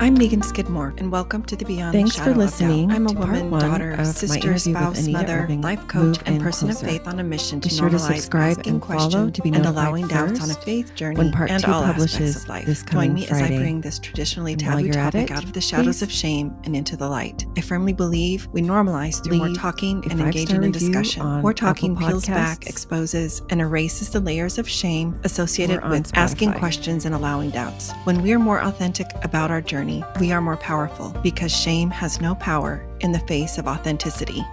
I'm Megan Skidmore, and welcome to the Beyond Thanks the for Shadow listening. of Doubt. I'm a to woman, part one daughter, of sister, my interview spouse, with Anita mother, Ervin, life coach, Move and In person of Closer. faith on a mission Be to sure to normalize subscribe asking and follow questions to be and notified allowing doubts on a first faith journey when part and 2 all aspects publishes of life. this Join coming me as Friday. I bring this traditionally And while taboo you're at topic it, out of the shadows please of shame and into the light. I firmly believe we normalize through more leave talking a and 5-star engaging in review discussion. on More talking Apple peels back, Podcasts exposes, and erases the layers of shame associated or on with asking Spotify. questions and allowing doubts. When we are more authentic about our journey, we are more powerful because shame has no power in the face of authenticity.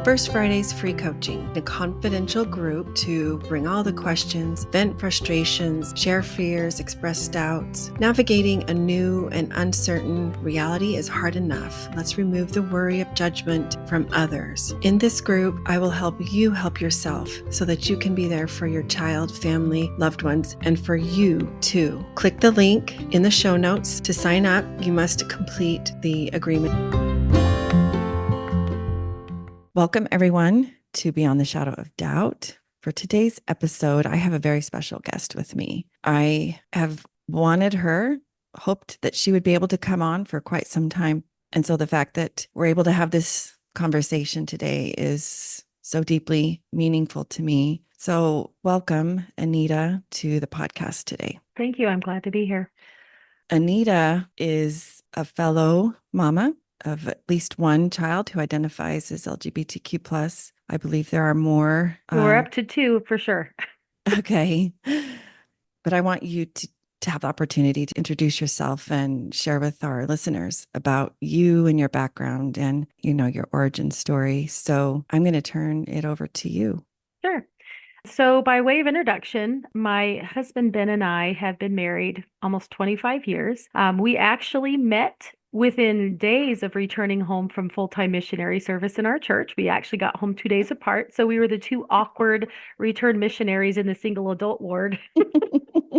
First Friday's free coaching, a confidential group to bring all the questions, vent frustrations, share fears, express doubts. Navigating a new and uncertain reality is hard enough. Let's remove the worry of judgment from others. In this group, I will help you help yourself so that you can be there for your child, family, loved ones, and for you too. Click the link in the show notes to sign up. You must complete the agreement. Welcome, everyone, to Beyond the Shadow of Doubt. For today's episode, I have a very special guest with me. I have wanted her, hoped that she would be able to come on for quite some time. And so the fact that we're able to have this conversation today is so deeply meaningful to me. So welcome, Anita, to the podcast today. Thank you. I'm glad to be here. Anita is a fellow mama of at least one child who identifies as LGBTQ+. I believe there are more. We're up to 2 for sure. Okay. But I want you to have the opportunity to introduce yourself and share with our listeners about you and your background and, your origin story. So I'm going to turn it over to you. Sure. So by way of introduction, my husband, Ben, and I have been married almost 25 years. We actually met within days of returning home from full-time missionary service in our church. We actually got home 2 days apart. So we were the 2 awkward return missionaries in the single adult ward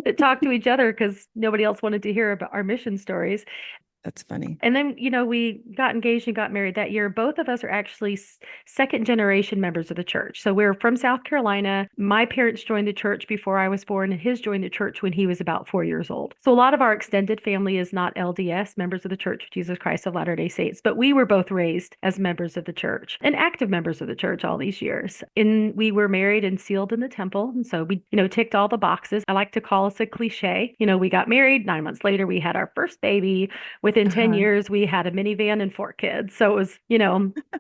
that talked to each other because nobody else wanted to hear about our mission stories. That's funny. And then, we got engaged and got married that year. Both of us are actually second generation members of the church. So we're from South Carolina. My parents joined the church before I was born, and his joined the church when he was about 4 years old. So a lot of our extended family is not LDS, members of the Church of Jesus Christ of Latter-day Saints, but we were both raised as members of the church and active members of the church all these years. And we were married and sealed in the temple. And so we, ticked all the boxes. I like to call us a cliche. We got married. 9 months later, we had our first baby. Within 10 years, we had a minivan and 4 kids. So it was,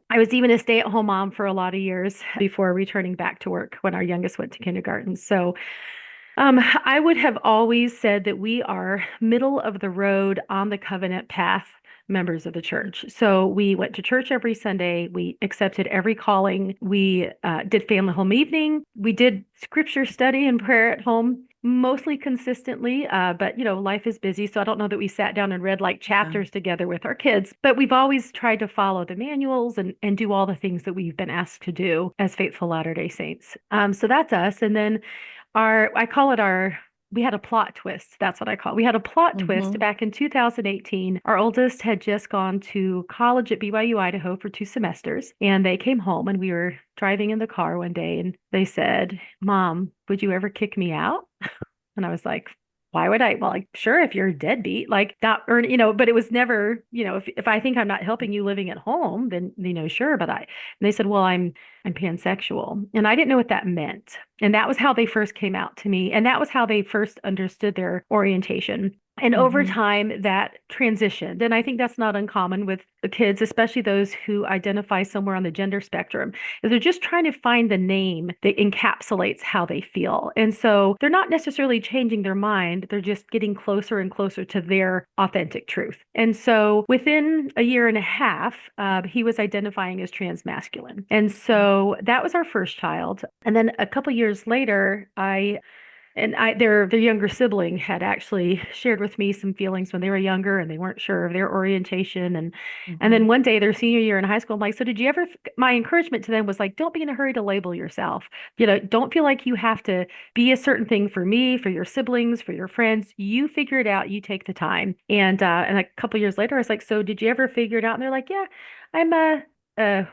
I was even a stay-at-home mom for a lot of years before returning back to work when our youngest went to kindergarten. So I would have always said that we are middle of the road on the covenant path members of the church. So we went to church every Sunday. We accepted every calling. We did family home evening. We did scripture study and prayer at home. Mostly consistently, but life is busy. So I don't know that we sat down and read like chapters together with our kids, but we've always tried to follow the manuals and do all the things that we've been asked to do as faithful Latter-day Saints. So that's us. And then we had a plot twist. That's what I call it. We had a plot twist back in 2018. Our oldest had just gone to college at BYU, Idaho for 2 semesters, and they came home and we were driving in the car one day and they said, "Mom, would you ever kick me out?" And I was like, "Why would I?" Well, like, sure, if you're a deadbeat, like that, or, but it was never, if I think I'm not helping you living at home, then, sure. And they said, "Well, I'm pansexual." And I didn't know what that meant. And that was how they first came out to me. And that was how they first understood their orientation. And over time, that transitioned. And I think that's not uncommon with the kids, especially those who identify somewhere on the gender spectrum. They're just trying to find the name that encapsulates how they feel. And so they're not necessarily changing their mind. They're just getting closer and closer to their authentic truth. And so within a year and a half, he was identifying as transmasculine. And so that was our first child. And then a couple years later, their younger sibling had actually shared with me some feelings when they were younger and they weren't sure of their orientation. And then one day, their senior year in high school, I'm like, "So did you ever," my encouragement to them was like, "Don't be in a hurry to label yourself. Don't feel like you have to be a certain thing for me, for your siblings, for your friends. You figure it out. You take the time." And a couple years later, I was like, "So did you ever figure it out?" And they're like, "Yeah, I'm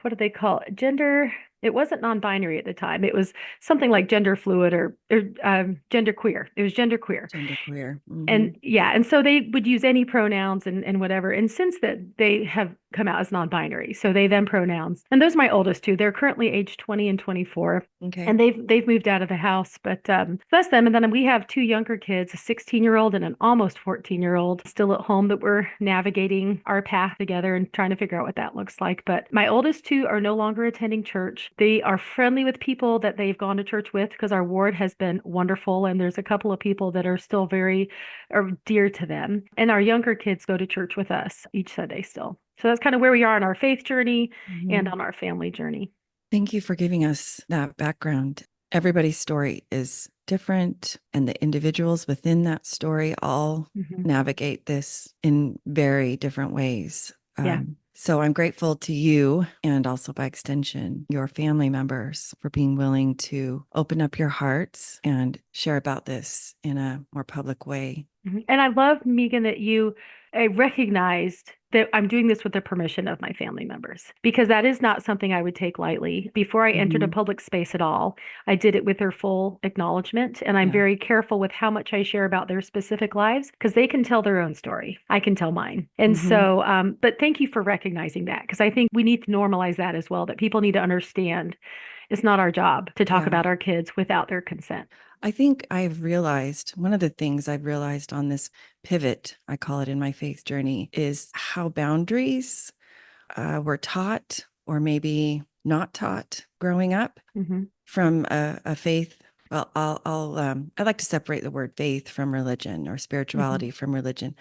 what do they call it? Gender It wasn't non-binary at the time. It was something like gender fluid or gender queer. It was gender queer. Genderqueer. And yeah, and so they would use any pronouns and whatever. And since that, they have come out as non-binary. So they them pronouns. And those are my oldest two. They're currently age 20 and 24. Okay. And they've moved out of the house, but that's them. And then we have two younger kids, a 16-year-old and an almost 14-year-old, still at home that we're navigating our path together and trying to figure out what that looks like. But my oldest two are no longer attending church. They are friendly with people that they've gone to church with because our ward has been wonderful. And there's a couple of people that are still very are dear to them. And our younger kids go to church with us each Sunday still. So that's kind of where we are on our faith journey and on our family journey. Thank you for giving us that background. Everybody's story is different, and the individuals within that story all navigate this in very different ways. Yeah. So I'm grateful to you, and also by extension, your family members, for being willing to open up your hearts and share about this in a more public way. And I love, Megan, that you recognized that I'm doing this with the permission of my family members, because that is not something I would take lightly. Before I entered a public space at all, I did it with their full acknowledgement. And I'm very careful with how much I share about their specific lives, because they can tell their own story. I can tell mine. And so, but thank you for recognizing that, because I think we need to normalize that as well, that people need to understand it's not our job to talk about our kids without their consent. I think I've realized, one of the things I've realized on this pivot, I call it, in my faith journey, is how boundaries were taught or maybe not taught growing up from a faith. Well, I like to separate the word faith from religion, or spirituality from religion,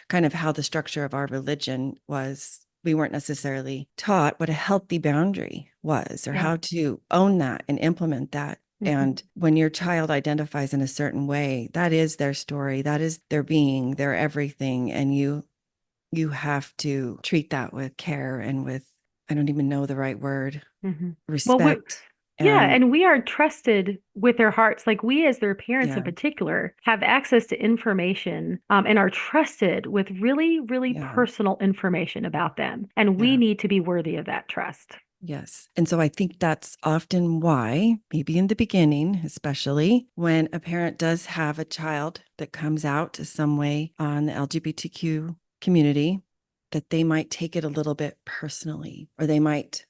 kind of how the structure of our religion was. We weren't necessarily taught what a healthy boundary was, or how to own that and implement that. And when your child identifies in a certain way, that is their story, that is their being, their everything. And you have to treat that with care and with, I don't even know the right word, respect. And we are trusted with their hearts. Like, we as their parents in particular have access to information and are trusted with really, really personal information about them. And we need to be worthy of that trust. Yes. And so I think that's often why, maybe in the beginning, especially when a parent does have a child that comes out to some way on the LGBTQ community, that they might take it a little bit personally, or they might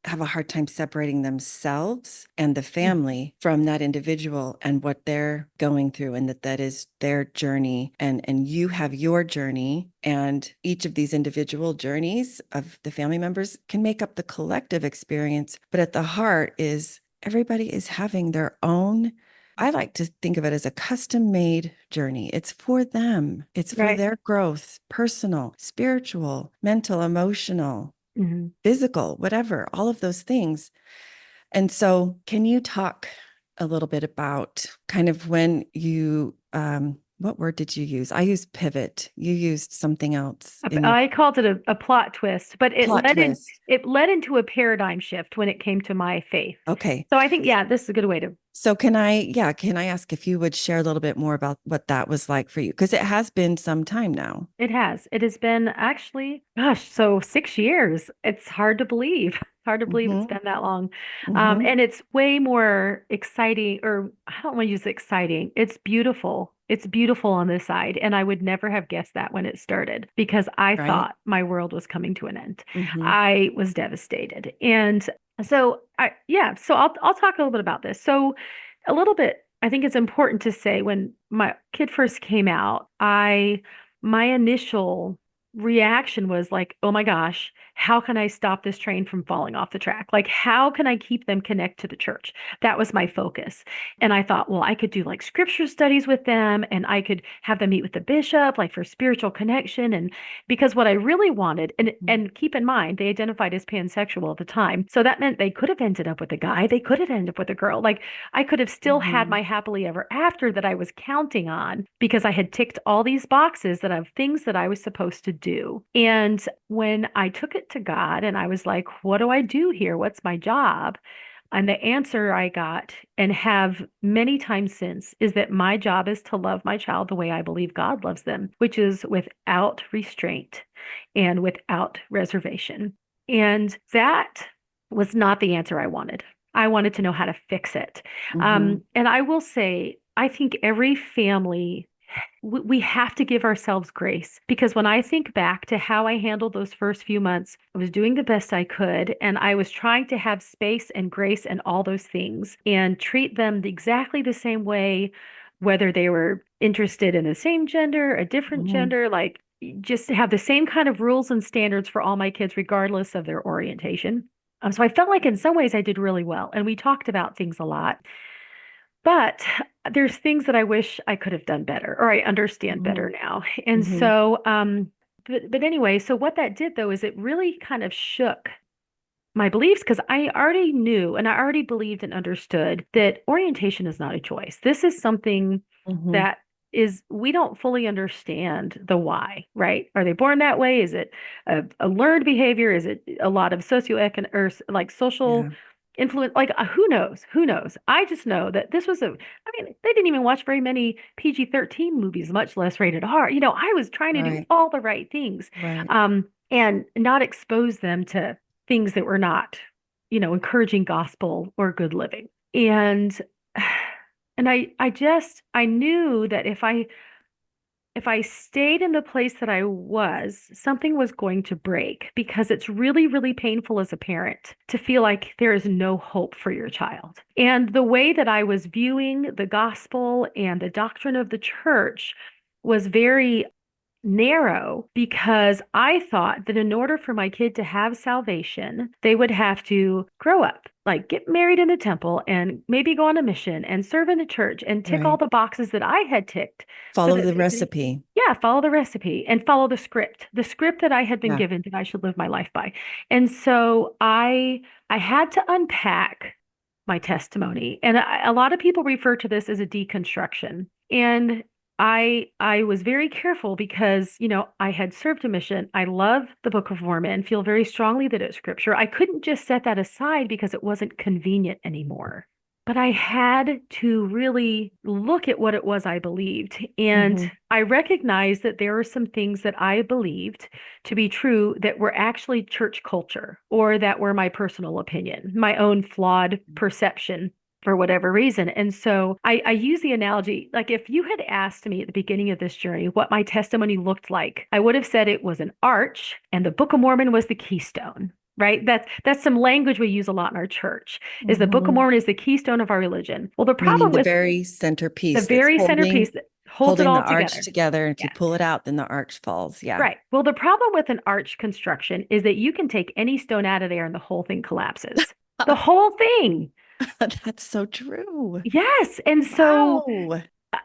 have a hard time separating themselves and the family from that individual and what they're going through, and that is their journey. And you have your journey, and each of these individual journeys of the family members can make up the collective experience. But at the heart is everybody is having their own, I like to think of it as a custom-made journey. It's for them. It's for their growth, personal, spiritual, mental, emotional, physical, whatever, all of those things. And so can you talk a little bit about kind of when you, what word did you use? I used pivot. You used something else. I called it a plot twist, but it led into a paradigm shift when it came to my faith. Okay. So I think, this is a good way to. So can I ask if you would share a little bit more about what that was like for you? Because it has been some time now. It has. It has been actually, so 6 years. It's hard to believe. Hard to believe it's been that long. And it's way more exciting, or I don't want to use exciting. It's beautiful. It's beautiful on this side. And I would never have guessed that when it started, because I thought my world was coming to an end. I was devastated. And so I'll talk a little bit about this. So a little bit, I think it's important to say, when my kid first came out, my initial reaction was like, oh my gosh, how can I stop this train from falling off the track? Like, how can I keep them connect to the church? That was my focus. And I thought, well, I could do like scripture studies with them, and I could have them meet with the bishop, like for spiritual connection. And because what I really wanted, and keep in mind, they identified as pansexual at the time. So that meant they could have ended up with a guy. They could have ended up with a girl. Like, I could have still had my happily ever after that I was counting on, because I had ticked all these boxes that of things that I was supposed to do. And when I took it to God and I was like, what do I do here? What's my job? And the answer I got, and have many times since, is that my job is to love my child the way I believe God loves them, which is without restraint and without reservation. And that was not the answer I wanted. I wanted to know how to fix it. Mhm. And I will say, I think every family, we have to give ourselves grace, because when I think back to how I handled those first few months, I was doing the best I could, and I was trying to have space and grace and all those things and treat them exactly the same way, whether they were interested in the same gender, a different Mhm. gender, like just have the same kind of rules and standards for all my kids, regardless of their orientation. So I felt like in some ways I did really well, and we talked about things a lot. But there's things that I wish I could have done better, or I understand better Mhm. now. And Mhm. so, but anyway, so what that did though is it really kind of shook my beliefs, because I already knew and I already believed and understood that orientation is not a choice. This is something Mhm. that is, we don't fully understand the why, right? Are they born that way? Is it a learned behavior? Is it a lot of socioeconomic or like social Yeah. influence? Like, who knows? Who knows? I just know that this was I mean, they didn't even watch very many PG-13 movies, much less rated R. I was trying to do Right. all the right things, Right. and not expose them to things that were not, encouraging gospel or good living. And and I knew that if I stayed in the place that I was, something was going to break, because it's really, really painful as a parent to feel like there is no hope for your child. And the way that I was viewing the gospel and the doctrine of the church was very narrow, because I thought that in order for my kid to have salvation, they would have to grow up, like get married in the temple and maybe go on a mission and serve in the church and tick all Right. the boxes that I had ticked so Follow that the they could, recipe. yeah, follow the recipe and follow the script that I had been Yeah. given that I should live my life by. And so I had to unpack my testimony. And a lot of people refer to this as a deconstruction. And I was very careful because, I had served a mission. I love the Book of Mormon, feel very strongly that it's scripture. I couldn't just set that aside because it wasn't convenient anymore. But I had to really look at what it was I believed. And Mhm. I recognized that there were some things that I believed to be true that were actually church culture, or that were my personal opinion, my own flawed perception for whatever reason. And so I use the analogy, like if you had asked me at the beginning of this journey what my testimony looked like, I would have said it was an arch and the Book of Mormon was the keystone. Right? That's some language we use a lot in our church. Is the Book of Mhm. Mormon is the keystone of our religion. Well, the Meaning problem the with very the centerpiece that's very centerpiece that holds it holding the all arch together. together. And if you Yeah. pull it out, then the arch falls. Yeah. Right. Well, the problem with an arch construction is that you can take any stone out of there and the whole thing collapses. The whole thing. That's so true. Yes. And so Wow.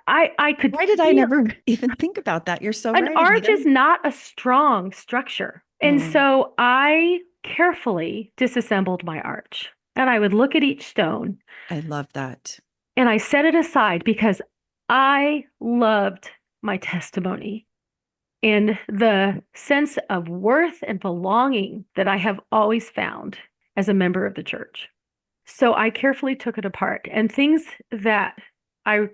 I could Why did I feel never even think about that? You're so an right. arch is not a strong structure. And Mm, so I carefully disassembled my arch, and I would look at each stone I love that. and I set it aside because I loved my testimony and the sense of worth and belonging that I have always found as a member of the church. So I carefully took it apart, and things that I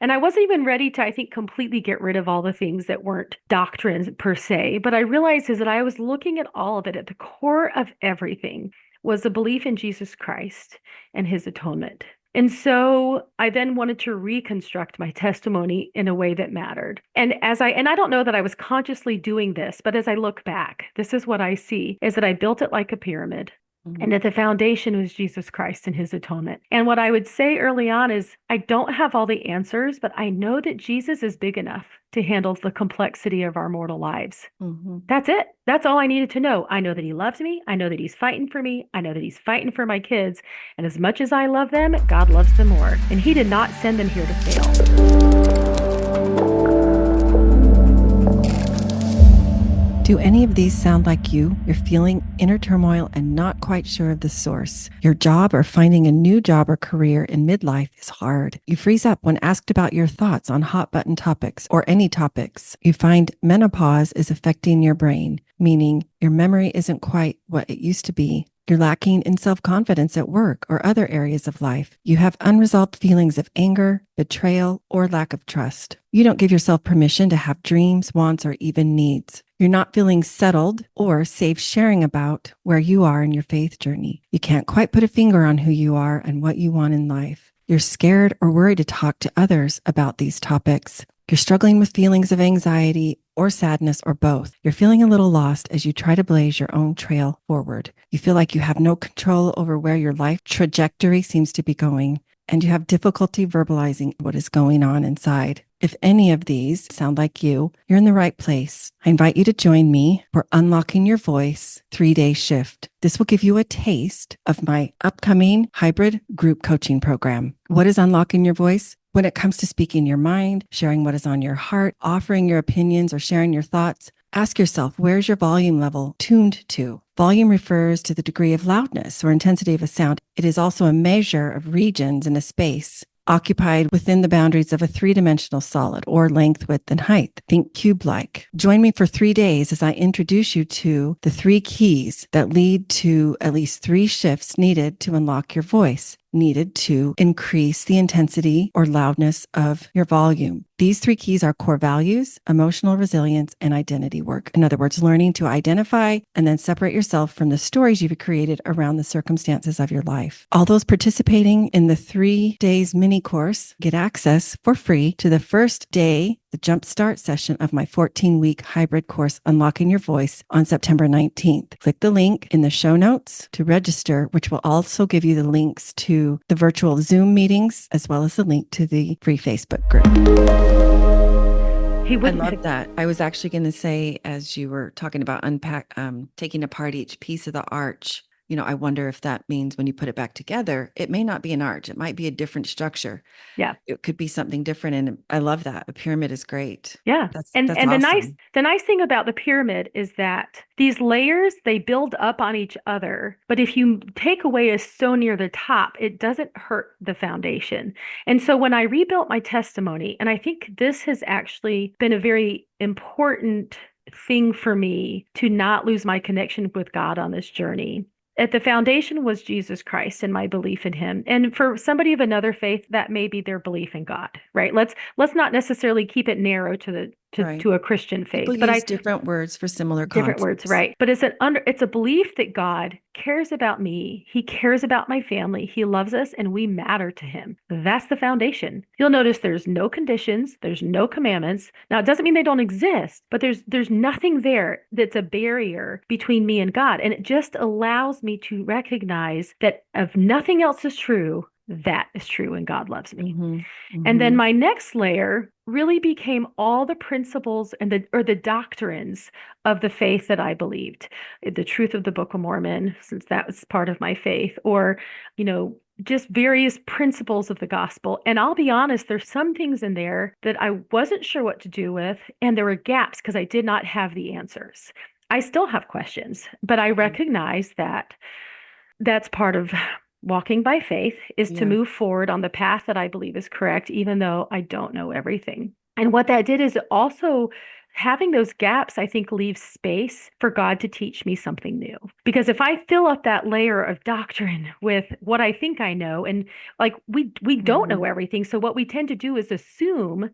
I wasn't even ready to, I think, completely get rid of all the things that weren't doctrines per se, but I realized is that I was looking at all of it. At the core of everything was the belief in Jesus Christ and his atonement. And so I then wanted to reconstruct my testimony in a way that mattered. And I don't know that I was consciously doing this, but as I look back, this is what I see is that I built it like a pyramid. Mhm. And at the foundation was Jesus Christ and his atonement. And what I would say early on is I don't have all the answers, but I know that Jesus is big enough to handle the complexity of our mortal lives. Mhm. That's it. That's all I needed to know. I know that he loves me. I know that he's fighting for me. I know that he's fighting for my kids. And as much as I love them, God loves them more. And he did not send them here to fail. Do any of these sound like you? You're feeling inner turmoil and not quite sure of the source. Your job or finding a new job or career in midlife is hard. You freeze up when asked about your thoughts on hot button topics or any topics. You find menopause is affecting your brain, meaning your memory isn't quite what it used to be. You're lacking in self-confidence at work or other areas of life. You have unresolved feelings of anger, betrayal, or lack of trust. You don't give yourself permission to have dreams, wants, or even needs. You're not feeling settled or safe sharing about where you are in your faith journey. You can't quite put a finger on who you are and what you want in life. You're scared or worried to talk to others about these topics. You're struggling with feelings of anxiety or sadness or both. You're feeling a little lost as you try to blaze your own trail forward. You feel like you have no control over where your life trajectory seems to be going, and you have difficulty verbalizing what is going on inside. If any of these sound like you're in the right place. I invite you to join me for Unlocking Your Voice 3-day shift. This will give you a taste of my upcoming hybrid group coaching program. What is Unlocking Your Voice? When it comes to speaking your mind, sharing what is on your heart, offering your opinions, or sharing your thoughts, ask yourself, where's your volume level tuned to? Volume refers to the degree of loudness or intensity of a sound. It is also a measure of regions in a space occupied within the boundaries of a three-dimensional solid, or length, width, and height. Think cube-like. Join me for 3 days as I introduce you to the 3 keys that lead to at least 3 shifts needed to unlock your voice, needed to increase the intensity or loudness of your volume. These 3 keys are core values, emotional resilience, and identity work. In other words, learning to identify and then separate yourself from the stories you've created around the circumstances of your life. All those participating in the 3 days mini course get access for free to the first day, the jumpstart session of my 14-week hybrid course, Unlocking Your Voice, on September 19th. Click the link in the show notes to register, which will also give you the links to the virtual Zoom meetings, as well as the link to the free Facebook group. I love that. I was actually going to say, as you were talking about taking apart each piece of the arch, I wonder if that means when you put it back together, it may not be an arch. It might be a different structure. Yeah. It could be something different. And I love that. A pyramid is great. Yeah. That's awesome. The nice thing about the pyramid is that these layers, they build up on each other. But if you take away a stone near the top, it doesn't hurt the foundation. And so when I rebuilt my testimony, and I think this has actually been a very important thing for me to not lose my connection with God on this journey. At the foundation was Jesus Christ and my belief in him. And for somebody of another faith, that may be their belief in God, right? Let's not necessarily keep it narrow to a Christian faith. People use different words for similar concepts. Different words, right? But it's a belief that God cares about me. He cares about my family. He loves us, and we matter to him. That's the foundation. You'll notice there's no conditions, there's no commandments. Now, it doesn't mean they don't exist, but there's nothing there that's a barrier between me and God. And it just allows me to recognize that if nothing else is true, that is true, and God loves me. Mm-hmm. Mm-hmm. And then my next layer really became all the principles and the doctrines of the faith that I believed. The truth of the Book of Mormon, since that was part of my faith, or, just various principles of the gospel. And I'll be honest, there's some things in there that I wasn't sure what to do with, and there were gaps because I did not have the answers. I still have questions, but I recognize that that's part of walking by faith, is to move forward on the path that I believe is correct, even though I don't know everything. And what that did is also having those gaps, I think, leaves space for God to teach me something new. Because if I fill up that layer of doctrine with what I think I know, and like we don't know everything. So what we tend to do is assume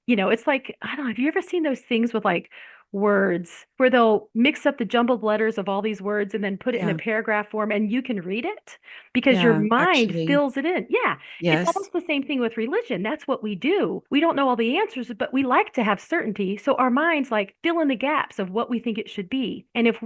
it's like, I don't know, have you ever seen those things with like words where they'll mix up the jumbled letters of all these words and then put it in a paragraph form, and you can read it because your mind fills it in. Yeah. Yes. It's almost the same thing with religion. That's what we do. We don't know all the answers, but we like to have certainty. So our minds like fill in the gaps of what we think it should be. And if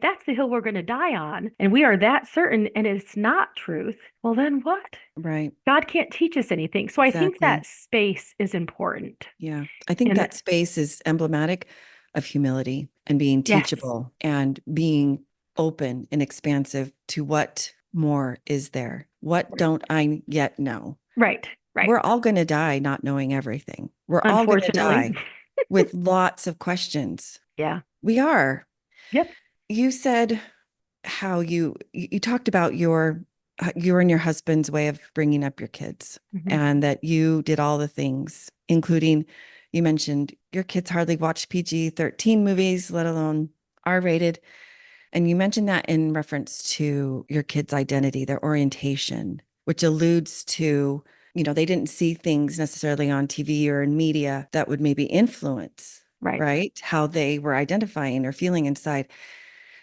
that's the hill we're going to die on, and we are that certain and it's not truth, well, then what? Right. God can't teach us anything. So I think that space is important. Yeah. I think that space is emblematic of humility and being teachable and being open and expansive to what more is there. What don't I yet know? Right. We're all going to die not knowing everything. We're all going to die with lots of questions. Yeah. We are. Yep. You said how you talked about your and your husband's way of bringing up your kids, and that you did all the things, including, you mentioned your kids hardly watch PG-13 movies, let alone R-rated. And you mentioned that in reference to your kids' identity, their orientation, which alludes to, they didn't see things necessarily on TV or in media that would maybe influence, Right. right? How they were identifying or feeling inside.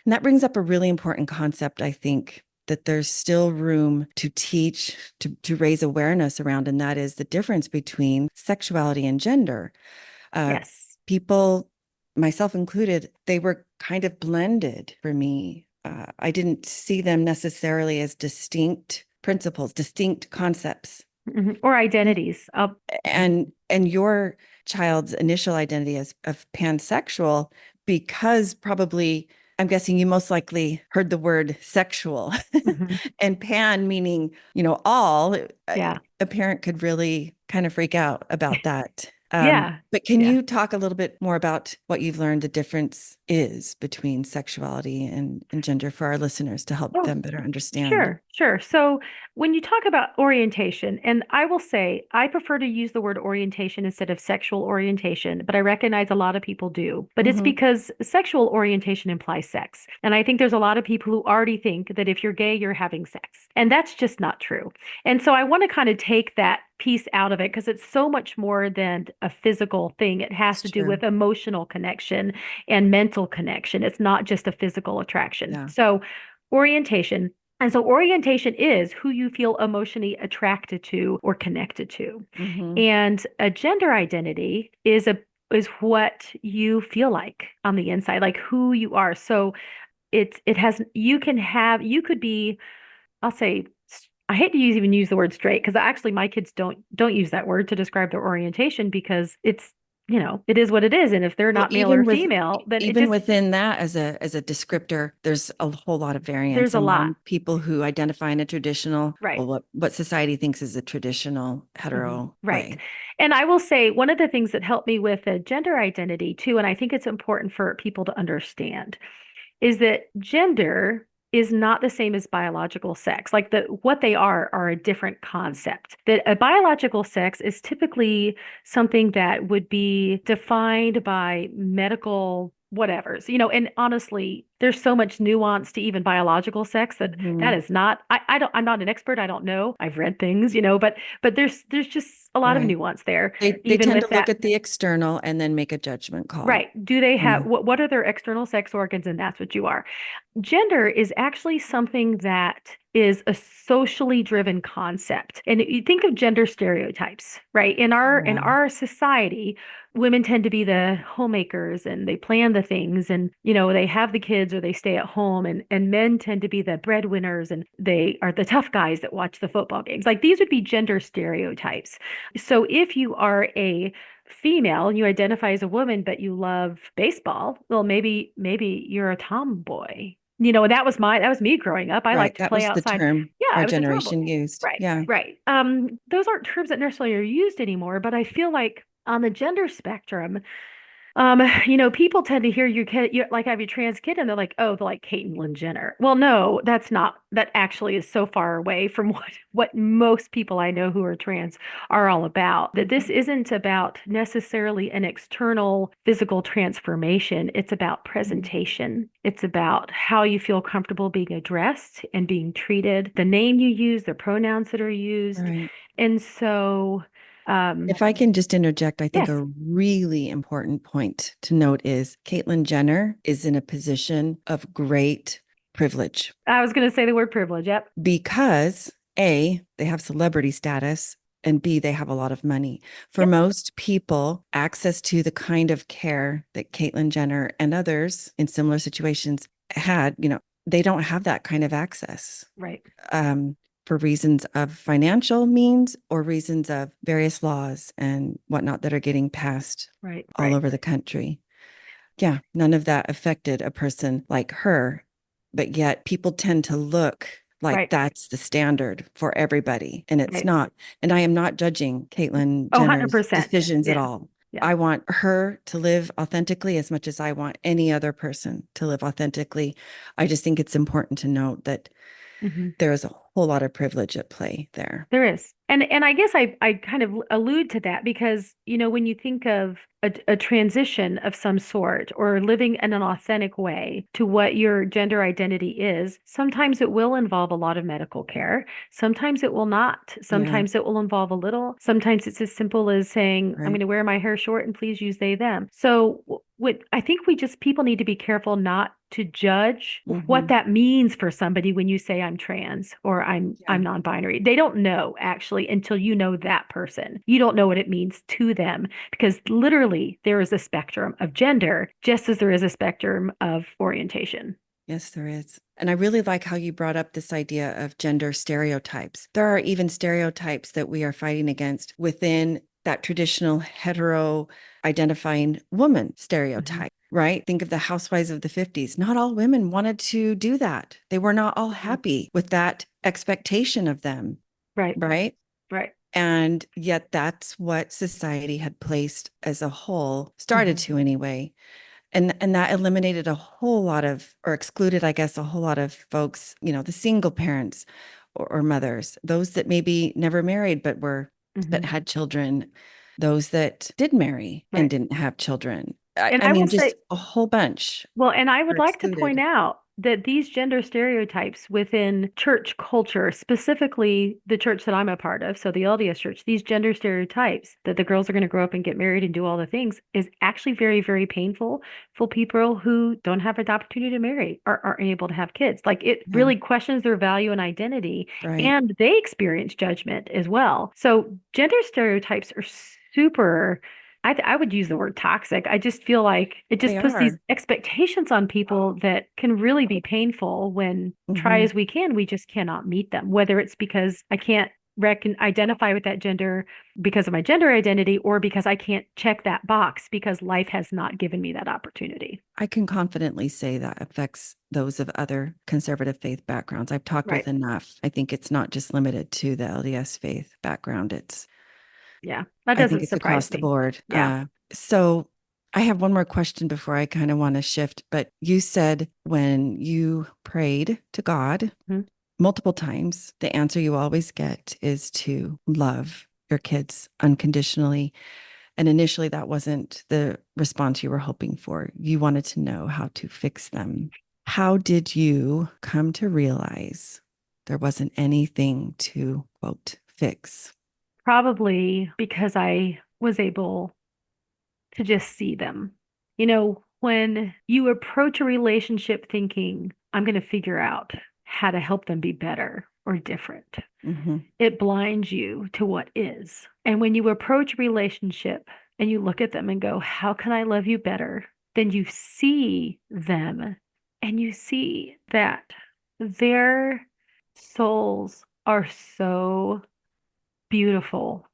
And that brings up a really important concept, I think, that there's still room to teach, to raise awareness around, and that is the difference between sexuality and gender. Yes. People, myself included, they were kind of blended for me. I didn't see them necessarily as distinct principles, distinct concepts. Or identities. And your child's initial identity as of pansexual, because probably I'm guessing you most likely heard the word sexual and pan meaning, all. Yeah. A parent could really kind of freak out about that. Yeah. But can Yeah. you talk a little bit more about what you've learned the difference is between sexuality and gender for our listeners to help Oh, them better understand? sure, sure. So when you talk about orientation, and I will say I prefer to use the word orientation instead of sexual orientation, but I recognize a lot of people do. But it's Mm-hmm. because sexual orientation implies sex. And I think there's a lot of people who already think that if you're gay, you're having sex. And that's just not true. And so I want to kind of take that piece out of it because it's so much more than a physical thing. It has It's to do true. with emotional connection and mental connection. It's not just a physical attraction. Yeah. So orientation. And so orientation is who you feel emotionally attracted to or connected to. Mm-hmm. And a gender identity is what you feel like on the inside, like who you are. So it has you could be, I'll say, I hate to even use the word straight because actually my kids don't use that word to describe their orientation because it's, it is what it is. And if they're Well, not male or female, then it even just within that as a descriptor, there's a whole lot of variance there's a lot. among people who identify in a traditional, Right. well, what society thinks is a traditional hetero Right. way. And I will say one of the things that helped me with a gender identity too, and I think it's important for people to understand, is that gender is not the same as biological sex. Like what they are a different concept. That a biological sex is typically something that would be defined by medical whatevers, and honestly, there's so much nuance to even biological sex that Mhm. is not, I'm not an expert. I don't know. I've read things, but there's just a lot of Right. nuance there, They even tend with to look that. at the external and then make a judgment call. Right. Do they have Mm. what are their external sex organs? And that's what you are. Gender is actually something that is a socially driven concept. And you think of gender stereotypes, right? In Yeah. our society, women tend to be the homemakers and they plan the things and they have the kids or they stay at home and men tend to be the breadwinners and they are the tough guys that watch the football games. Like these would be gender stereotypes. So if you are a female and you identify as a woman but you love baseball, well maybe you're a tomboy. That was me growing up. I Right. liked to That play was the outside. term Yeah, I our was a tomboy. generation used. Right, Yeah. right. Those aren't terms that necessarily are used anymore, but I feel like on the gender spectrum, people tend to hear your kid, you like have your trans kid, and they're like, oh, they're like Caitlyn Jenner. Well, no, that's not. That actually is so far away from what most people I know who are trans are all about. That this Mhm. isn't about necessarily an external physical transformation. It's about Mhm. presentation. It's about how you feel comfortable being addressed and being treated, the name you use, the pronouns that are used, Right. and so, If I can just interject, I think yes, a really important point to note is Caitlyn Jenner is in a position of great privilege I was going to say the word privilege. Yep. because A, they have celebrity status, and B, they have a lot of money. For Yep. most people, access to the kind of care that Caitlyn Jenner and others in similar situations had, they don't have that kind of access. Right. Um, for reasons of financial means or reasons of various laws and whatnot that are getting passed Right. all Right. over the country. Yeah, none of that affected a person like her, but yet people tend to look like Right. that's the standard for everybody, and it's Right. not. And I am not judging Caitlyn Oh, Jenner's 100%. decisions at Yeah. all. Yeah. I want her to live authentically as much as I want any other person to live authentically. I just think it's important to note that Hmm. there is a whole lot of privilege at play there. There is. And I guess I kind of allude to that because, when you think of a transition of some sort or living in an authentic way to what your gender identity is, sometimes it will involve a lot of medical care. Sometimes it will not. Yeah, Sometimes it will involve a little. Sometimes it's as simple as saying, I'm going right. to wear my hair short and please use they, them. So what I think people need to be careful not to judge what Hmm. that means for somebody when you say I'm trans or I'm Yeah. non-binary. They don't know actually until you know that person. You don't know what it means to them because literally there is a spectrum of gender just as there is a spectrum of orientation. Yes, there is. And I really like how you brought up this idea of gender stereotypes. There are even stereotypes that we are fighting against within that traditional hetero identifying woman Mhm. stereotype, right? Think of the housewives of the 50s. Not all women wanted to do that. They were not all Mhm. happy with that expectation of them, Right, right? right. And yet that's what society had placed as a whole, started Mhm. to anyway. And that eliminated a whole lot of, or excluded, I guess, a whole lot of folks, the single parents or mothers, those that maybe never married but Mhm. had children, those that did marry and Right. didn't have children. I, And I I will mean, just say, a whole bunch well, and I were would like to point excluded. out that these gender stereotypes within church culture, specifically the church that I'm a part of, so the LDS church, these gender stereotypes that the girls are going to grow up and get married and do all the things is actually very, very painful for people who don't have the opportunity to marry or aren't able to have kids. Like it Yeah, really questions their value and identity, right. and they experience judgment as well. So gender stereotypes are super I would use the word toxic. I just feel like it They just puts these are. expectations on people that can really be painful when try Hmm. as we can, we just cannot meet them, whether it's because I can't identify with that gender because of my gender identity or because I can't check that box because life has not given me that opportunity. I can confidently say that affects those of other conservative faith backgrounds. I've talked with Right. enough. I think it's not just limited to the LDS faith background. Yeah. That I think doesn't it's across surprise the me. board. Yeah. So I have one more question before I kind of want to shift. But you said when you prayed to God Mhm. multiple times, the answer you always get is to love your kids unconditionally. And initially, that wasn't the response you were hoping for. You wanted to know how to fix them. How did you come to realize there wasn't anything to, quote, fix? Probably because I was able to just see them. When you approach a relationship thinking, I'm going to figure out how to help them be better or different, Hmm. it blinds you to what is. And when you approach a relationship and you look at them and go, how can I love you better? Then you see them and you see that their souls are so beautiful.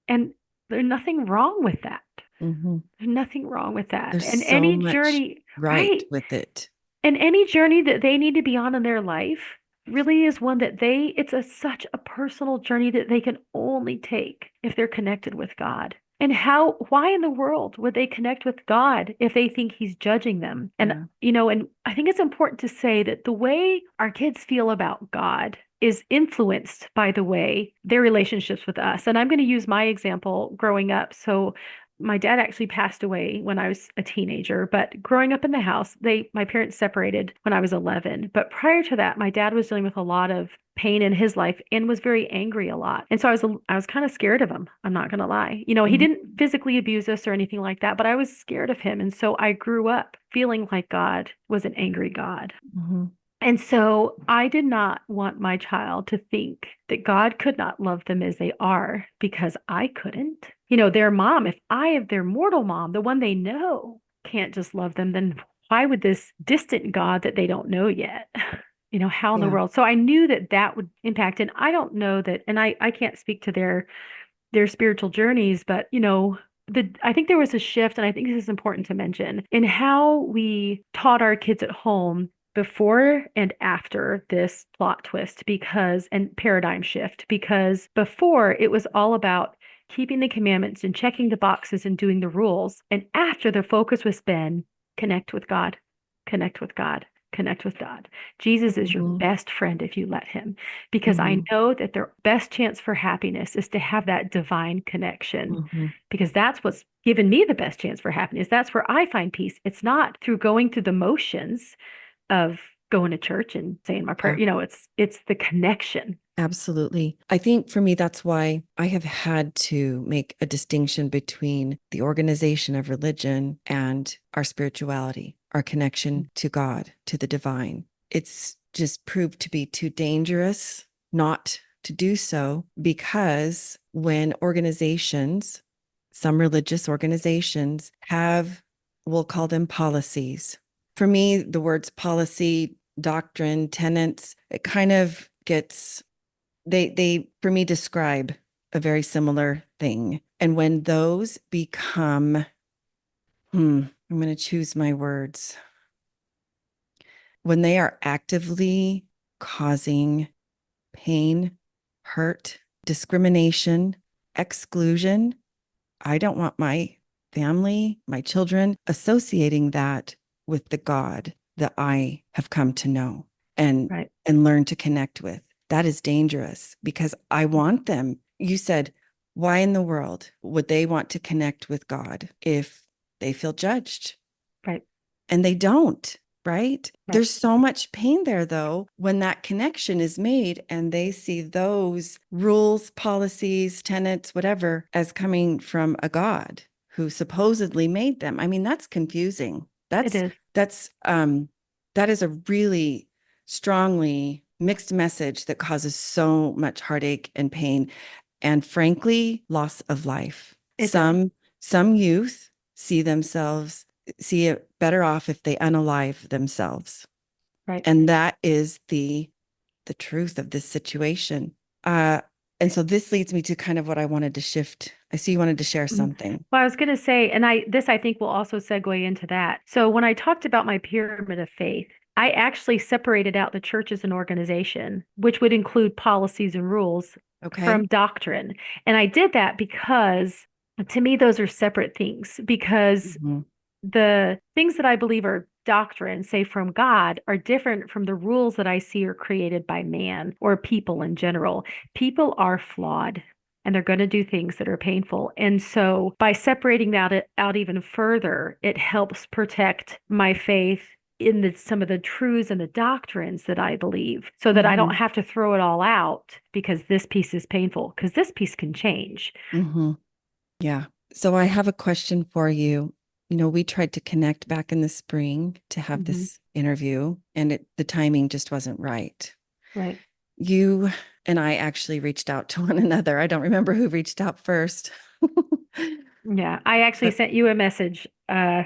And there's nothing wrong with that. Hmm. There's nothing wrong with that. There's And so any much journey, right right? with it. And any journey that they need to be on in their life really is one that it's such a personal journey that they can only take if they're connected with God. And why in the world would they connect with God if they think he's judging them? Yeah. And I think it's important to say that the way our kids feel about God is influenced by the way their relationships with us. And I'm going to use my example growing up. So my dad actually passed away when I was a teenager, but growing up in the house, my parents separated when I was 11. But prior to that, my dad was dealing with a lot of pain in his life and was very angry a lot. And so I was kind of scared of him. I'm not going to lie. He Mhm. didn't physically abuse us or anything like that, but I was scared of him. And so I grew up feeling like God was an angry God. Mhm. And so I did not want my child to think that God could not love them as they are because I couldn't. Their mom, if I have their mortal mom, the one they know, can't just love them, then why would this distant God that they don't know yet? How in the Yeah. world? So I knew that that would impact. And I don't know that, and I can't speak to their spiritual journeys, but I think there was a shift, and I think this is important to mention in how we taught our kids at home before and after this plot twist and paradigm shift, because before it was all about keeping the commandments and checking the boxes and doing the rules. And after the focus was been connect with God, connect with God. connect with God. Jesus is your Mhm. best friend if you let him, because I Mhm. know that their best chance for happiness is to have that divine connection, Mhm. because that's what's given me the best chance for happiness. That's where I find peace. It's not through going through the motions of going to church and saying my prayer. Yeah. It's the connection. Absolutely. I think for me, that's why I have had to make a distinction between the organization of religion and our spirituality, our connection to God, to the divine. It's just proved to be too dangerous not to do so, because when organizations, some religious organizations, have, we'll call them policies. For me, the words policy, doctrine, tenets, it kind of gets, they for me describe a very similar thing. And when those become, I'm going to choose my words, when they are actively causing pain, hurt, discrimination, exclusion, I don't want my family, my children associating that with the God that I have come to know and Right. and learn to connect with. That is dangerous, because I want them. You said, why in the world would they want to connect with God if they feel judged? Right. And they don't, right? Right. There's so much pain there, though, when that connection is made and they see those rules, policies, tenets, whatever, as coming from a God who supposedly made them. I mean, that's confusing. It is. That is a really strongly mixed message that causes so much heartache and pain, and frankly, loss of life. It does. Some youth see it better off if they unalive themselves. Right. And that is the truth of this situation. And so this leads me to kind of what I wanted to shift. I see you wanted to share Mhm. something. Well, I was going to say, and I think will also segue into that. So when I talked about my pyramid of faith, I actually separated out the church as an organization, which would include policies and rules, Okay. from doctrine. And I did that because to me, those are separate things, because Mhm. the things that I believe are doctrine, say from God, are different from the rules that I see are created by man or people in general. People are flawed and they're going to do things that are painful. And so by separating that out even further, it helps protect my faith in some of the truths and the doctrines that I believe, so that I don't Mhm. have to throw it all out because this piece is painful, because this piece can change. Mhm. Yeah. So I have a question for you. We tried to connect back in the spring to have Hmm. this interview, and the timing just wasn't right. Right. You and I actually reached out to one another. I don't remember who reached out first. Yeah, I actually But sent you a message because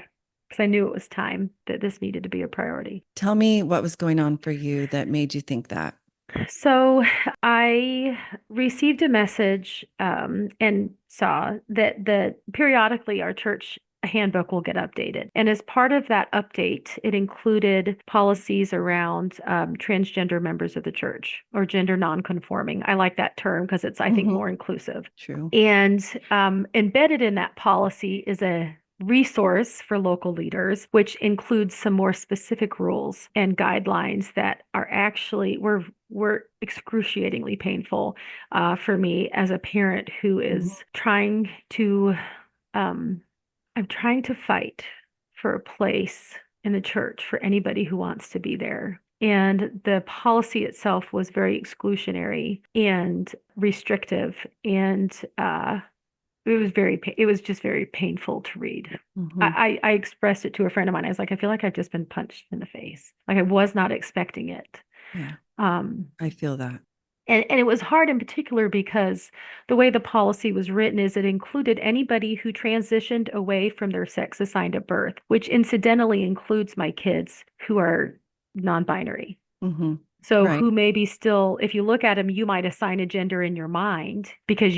I knew it was time that this needed to be a priority. tell me what was going on for you that made you think that. So I received a message and saw that periodically our church handbook will get updated. And as part of that update, it included policies around transgender members of the church, or gender non-conforming. I like that term because it's, I think, Mhm. more inclusive. True. And embedded in that policy is a resource for local leaders, which includes some more specific rules and guidelines that are actually were excruciatingly painful for me as a parent who Mhm. is trying to I'm trying to fight for a place in the church for anybody who wants to be there. And the policy itself was very exclusionary and restrictive, and it was just very painful to read. Mhm. I expressed it to a friend of mine. I was like, I feel like I've just been punched in the face. Like I was not expecting it. Yeah, Um, I feel that. and it was hard in particular because the way the policy was written is it included anybody who transitioned away from their sex assigned at birth, which incidentally includes my kids who are non-binary. Mhm. So Right. who maybe still, if you look at them, you might assign a gender in your mind because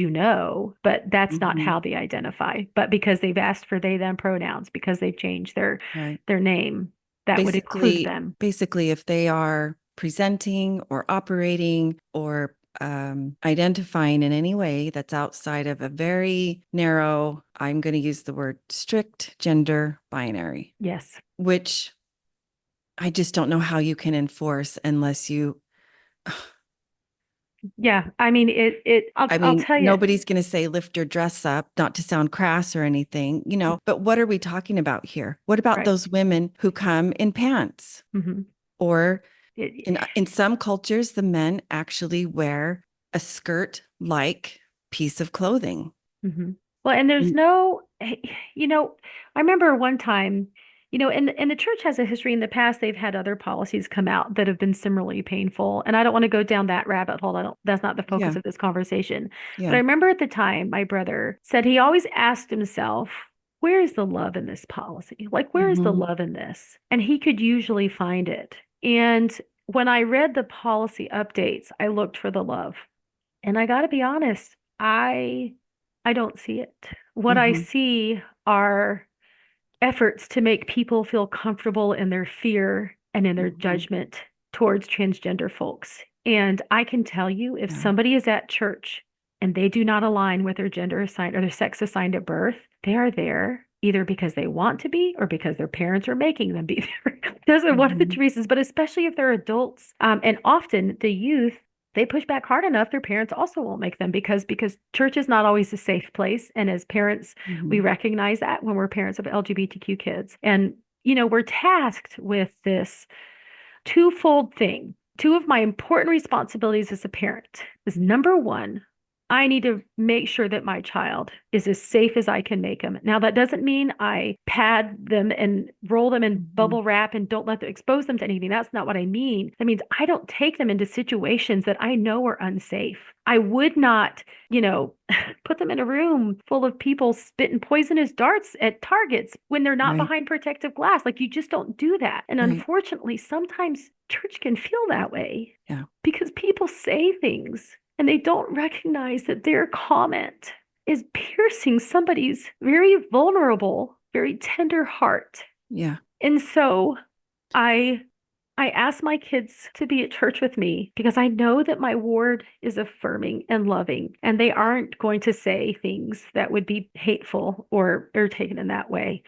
but that's not Mhm. how they identify. But because they've asked for they, them pronouns, because they've changed Right. their name, that would include Basically, them. basically, if they are presenting or operating or identifying in any way that's outside of a very narrow, I'm going to use the word strict gender binary, Yes. which I just don't know how you can enforce unless you, Yeah, I mean I'll tell you. nobody's going to say lift your dress up, not to sound crass or anything, but what are we talking about here? What about Right. those women who come in pants? Hmm. Or It, in some cultures, the men actually wear a skirt-like piece of clothing. hmm Well, and there's Mm, no, I remember one time, and the church has a history in the past. They've had other policies come out that have been similarly painful. And I don't want to go down that rabbit hole. That's not the focus Yeah, of this conversation. But I yeah. remember at the time, my brother said he always asked himself, where is the love in this policy? Like, where is the Hmm. love in this? And he could usually find it. And when I read the policy updates, I looked for the love. And I got to be honest, I don't see it. What I Hmm. see are efforts to make people feel comfortable in their fear and in their Hmm. judgment towards transgender folks. And I can tell you, if Yeah, somebody is at church and they do not align with their gender assigned or their sex assigned at birth, they are there either because they want to be or because their parents are making them be there. Those are one of the hmm, two reasons, but especially if they're adults. And often the youth, they push back hard enough, their parents also won't make them because church is not always a safe place. And as parents, we hmm. recognize that when we're parents of LGBTQ kids. And, we're tasked with this twofold thing. Two of my important responsibilities as a parent is number one, I need to make sure that my child is as safe as I can make them. Now, that doesn't mean I pad them and roll them in Hmm. bubble wrap and don't let them expose them to anything. That's not what I mean. That means I don't take them into situations that I know are unsafe. I would not, you know, put them in a room full of people spitting poisonous darts at targets when they're not Right, behind protective glass. Like you just don't do that. And right. unfortunately, sometimes church can feel that way Yeah, because people say things and they don't recognize that their comment is piercing somebody's very vulnerable, very tender heart. yeah. And so I I ask my kids to be at church with me because I know that my ward is affirming and loving, and they aren't going to say things that would be hateful or taken in that way.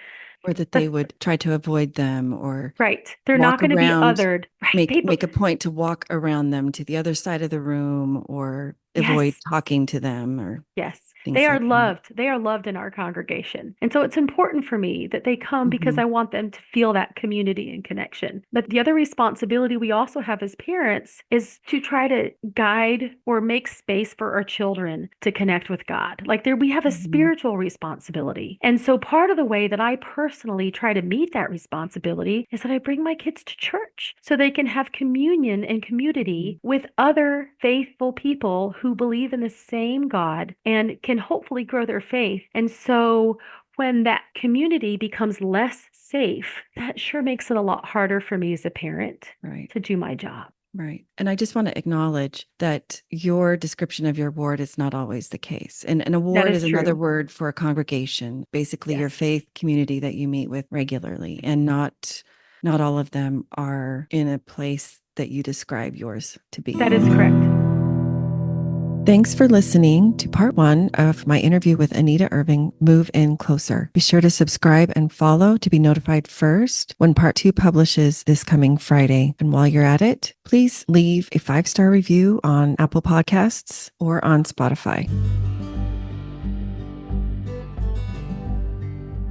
Or that they But would try to avoid them or right, they're not walk going to be around, othered. Right. make a point to walk around them to the other side of the room or avoid Yes. talking to them or Yes, they things are like that. loved. They are loved in our congregation. And so it's important for me that they come because Hmm. I want them to feel that community and connection. But the other responsibility we also have as parents is to try to guide or make space for our children to connect with God. Like there, we have a Hmm. spiritual responsibility. And so part of the way that I personally try to meet that responsibility is that I bring my kids to church so they can have communion and community with other faithful people who believe in the same God and can hopefully grow their faith. And so when that community becomes less safe, that sure makes it a lot harder for me as a parent Right. to do my job. Right. And I just want to acknowledge that your description of your ward is not always the case. And a That ward is is another true. word for a congregation, basically your Yes, faith community that you meet with regularly. And not all of them are in a place that you describe yours to be. that is correct. Thanks for listening to part one of my interview with Anita Ervin, Move In Closer. Be sure to subscribe and follow to be notified first when part two publishes this coming Friday. And while you're at it, please leave a 5-star review on Apple Podcasts or on Spotify.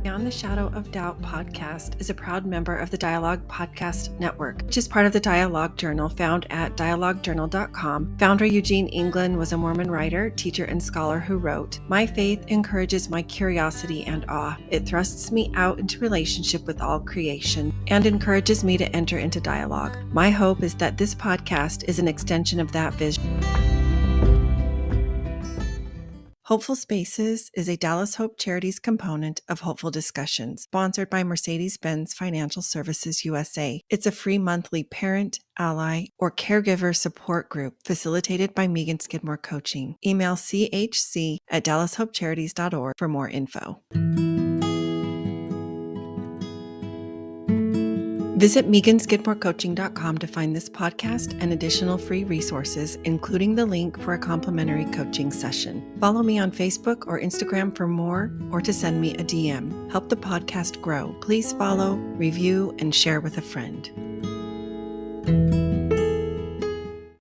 Beyond the Shadow of Doubt podcast is a proud member of the Dialogue Podcast Network, which is part of the Dialogue Journal found at dialoguejournal.com. Founder Eugene England was a Mormon writer, teacher, and scholar who wrote, "My faith encourages my curiosity and awe. It thrusts me out into relationship with all creation and encourages me to enter into dialogue. My hope is that this podcast is an extension of that vision." Hopeful Spaces is a Dallas Hope Charities component of Hopeful Discussions, sponsored by Mercedes-Benz Financial Services USA. It's a free monthly parent, ally, or caregiver support group facilitated by Megan Skidmore Coaching. Email chc@dallashopecharities.org for more info. Visit meganskidmorecoaching.com to find this podcast and additional free resources, including the link for a complimentary coaching session. Follow me on Facebook or Instagram for more, or to send me a DM. Help the podcast grow. Please follow, review, and share with a friend.